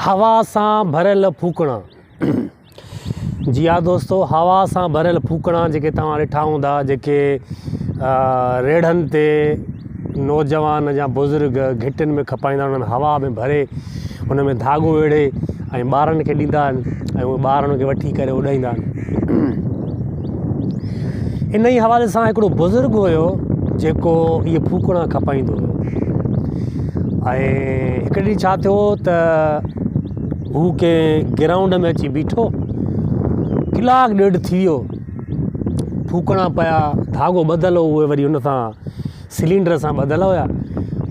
हवा सां भरियल फूकणा। जी हाँ दोस्तों, हवा सां भरियल फूकणा जेके तव्हां ॾिठा हूंदा, जेके रेड़नि ते नौजवान या बुज़ुर्ग घिटियुनि में खपाईंदा उन्हनि हवा में भरे उन में धाॻो वेड़े ऐं ॿारनि खे ॾींदा आहिनि ऐं उहे ॿार उनखे वठी करे उॾाईंदा आहिनि। इन ई हवाले सां हिकिड़ो बुज़ुर्ग हुयो जेको इहे फूकणा खपाईंदो हुयो। ऐं हिकु ॾींहुं छा थियो त हू कंहिं ग्राउंड में अची बीठो, कलाकु ॾेढ थी वियो, फूकणा पिया, धाॻो ॿधल हो, उहे वरी उन सां सिलेंडर सां ॿधल हुया,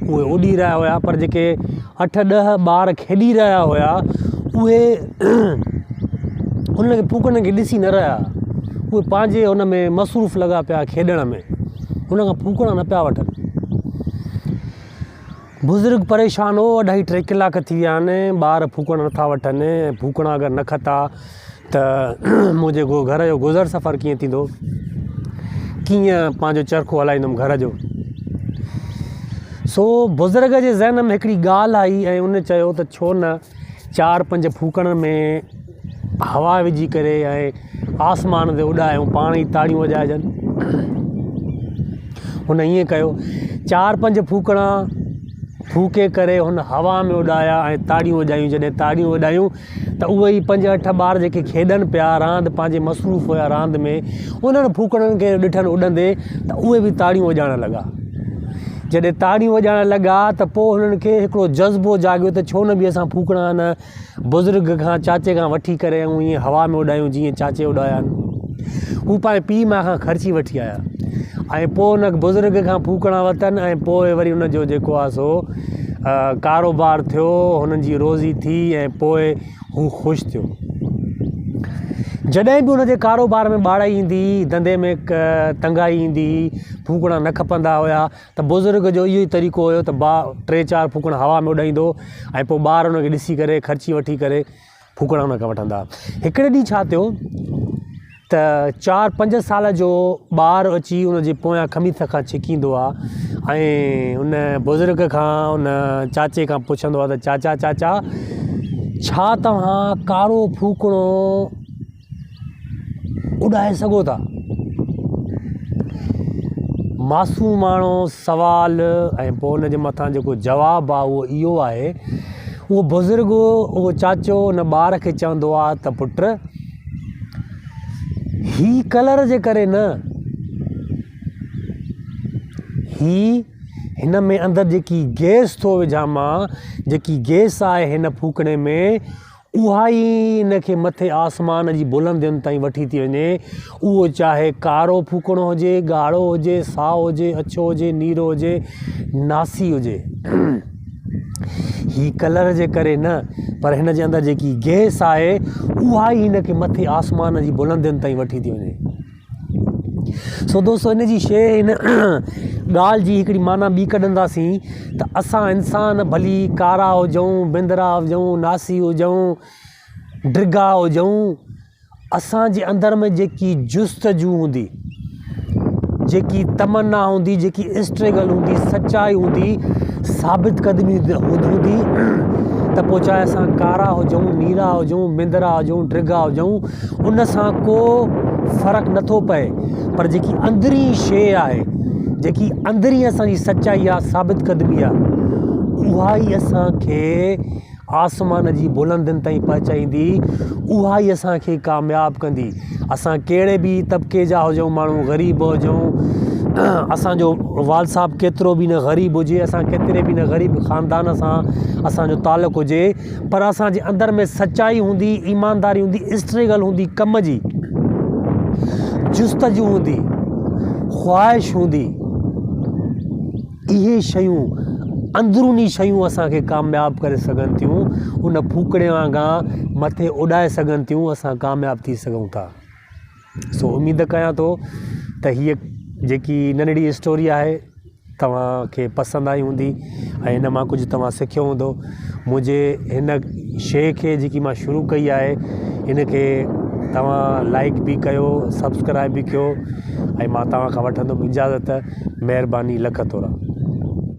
उहे उॾी रहिया हुया, पर जेके 8-10 ॿार खेॾी रहिया हुया उहे उन फूकणनि खे ॾिसी न रहिया, उहे पंहिंजे हुन में मसरूफ़ लॻा पिया खेॾण में, हुन खां फूकणा न पिया वठनि। बुज़ुर्ग परेशान हो, 2.5-3 कलाक थी विया आहिनि, ॿार फूकणा नथा वठनि, फूकणा अगरि न खता त मुंहिंजे घर जो गुज़र सफ़र कीअं थींदो, कीअं पंहिंजो चरखो हलाईंदुमि घर जो। सो बुज़ुर्ग जे ज़हन में हिकिड़ी ॻाल्हि आई ऐं उन चयो त छो न 4-5 फूकणनि में हवा विझी करे ऐं आसमान ते उॾायूं, पाण ई ताड़ियूं वॼाइजनि। हुन ईअं कयो, 4-5 फूकणा फूके करे हुन हवा में उॾाया ऐं ताड़ियूं वॼायूं। जॾहिं ताड़ियूं वॼायूं त उहे ई 5-8 ॿार जेके खेॾनि पिया, रांदि पंहिंजे मसरूफ़ हुया रांदि में, उन्हनि फूकणनि खे ॾिठनि उॾंदे त उहे बि ताड़ियूं वॼाइण लॻा। जॾहिं ताड़ियूं वॼाइण लॻा त पोइ हुननि खे हिकिड़ो जज़्बो जाॻियो त छो न बि असां फूकणा न बुज़ुर्ग खां, चाचे खां वठी करे ऐं ईअं हवा में उॾायूं जीअं चाचे उॾाया आहिनि। हू पंहिंजे पीउ मां खां ख़र्ची वठी आया ऐं पोइ हुन बुज़ुर्ग खां फूकणा वरितनि ऐं पोइ वरी हुनजो जेको आहे सो कारोबार थियो, हुननि जी रोज़ी थी ऐं पोइ हू ख़ुशि थियो। जॾहिं बि हुनजे कारोबार में ॿाड़ाई ईंदी, धंधे में तंगाई ईंदी, फूकणा न खपंदा हुया त बुज़ुर्ग जो इहो ई तरीक़ो हुयो त 3-4 फूकणा हवा में उॾाईंदो ऐं पोइ ॿार हुनखे ॾिसी करे ख़र्ची वठी करे फूकणा हुनखां वठंदा। हिकिड़े ॾींहुं छा थियो त 4-5 साल जो ॿारु अची हुनजे पोयां ख़मीस खां छिकींदो आहे ऐं उन बुज़ुर्ग खां, उन चाचे खां पुछंदो आहे त चाचा छा तव्हां कारो फूकणो उॾाए सघो था? मासूमाणो सवाल ऐं पोइ हुनजे मथां जेको जवाबु आहे उहो इहो आहे, उहो बुज़ुर्ग, उहो चाचो उन ॿार खे चवंदो आहे त पुट, ही कलर जे करे न, हिन में अंदरि जेकी गैस थो विझां मां, जेकी गैस आहे हिन फूकणे में, उहा ई हिनखे मथे आसमान जी बुलंदियुनि ताईं वठी थी वञे। उहो चाहे कारो फूकणो हुजे, ॻाढ़ो हुजे, साओ हुजे, अछो हुजे, नीरो हुजे, नासी हुजे, ही कलर जे करे न, पर हिन जे अंदरि जेकी गैस आहे उहा ई हिनखे मथे आसमान जी बुलंदियुनि ताईं वठी थी वञे। सो दोस्तों, इन जी शइ, हिन ॻाल्हि जी हिकिड़ी माना ॿी कढंदासीं त असां इंसान भली कारा हुजूं, बिंदरा हुजूं, नासी हुजूं, ड्रिगा हुजूं, असांजे अंदरि में जेकी जुस्तजू हूंदी, जेकी तमन्ना हूंदी, जेकी स्ट्रगल हूंदी, सचाई हूंदी, साबित क़दमी हूंदी, त पोइ चाहे असां कारा हुजूं, नीरा हुजूं, बिंदरा हुजूं, ड्रिगा हुजूं, उन सां को फ़र्क़ु नथो पए। पर जेकी अंदरी शइ आहे, जेकी अंदरी असांजी सचाई आहे, साबित क़दमी आहे, उहा ई असांखे आसमान जी बुलंदियुनि ताईं पहुचाईंदी, उहा ई असांखे कामयाबु कंदी। असां कहिड़े बि तबिके जा हुजूं माण्हू, ग़रीब हुजूं, असांजो वाल साहब केतिरो बि न ग़रीब हुजे, असां केतिरे बि न ग़रीब ख़ानदान सां असांजो तालुक़ु हुजे, पर असांजे अंदरि में सचाई हूंदी, ईमानदारी हूंदी, स्ट्रगल हूंदी, कम जी जुस्तजू हूंदी, ख़्वाहिश हूंदी, इहे शयूं, अंदरूनी शयूं असांखे कामयाबु करे सघनि थियूं, उन फूकणे वांगुरु मथे उॾाए सघनि थियूं, असां कामयाबु थी सघूं था। सो उमेद कयां थो त हीअ जेकी नंढड़ी स्टोरी आहे तव्हांखे पसंदि आई हूंदी ऐं हिन मां कुझु तव्हां सिखियो हूंदो। मुंहिंजे हिन शइ खे जेकी मां शुरू कई आहे, हिनखे तव्हां लाइक बि कयो, सब्सक्राइब बि कयो ऐं मां तव्हां खां वठंदुमि इजाज़त। महिरबानी, लख थोरा।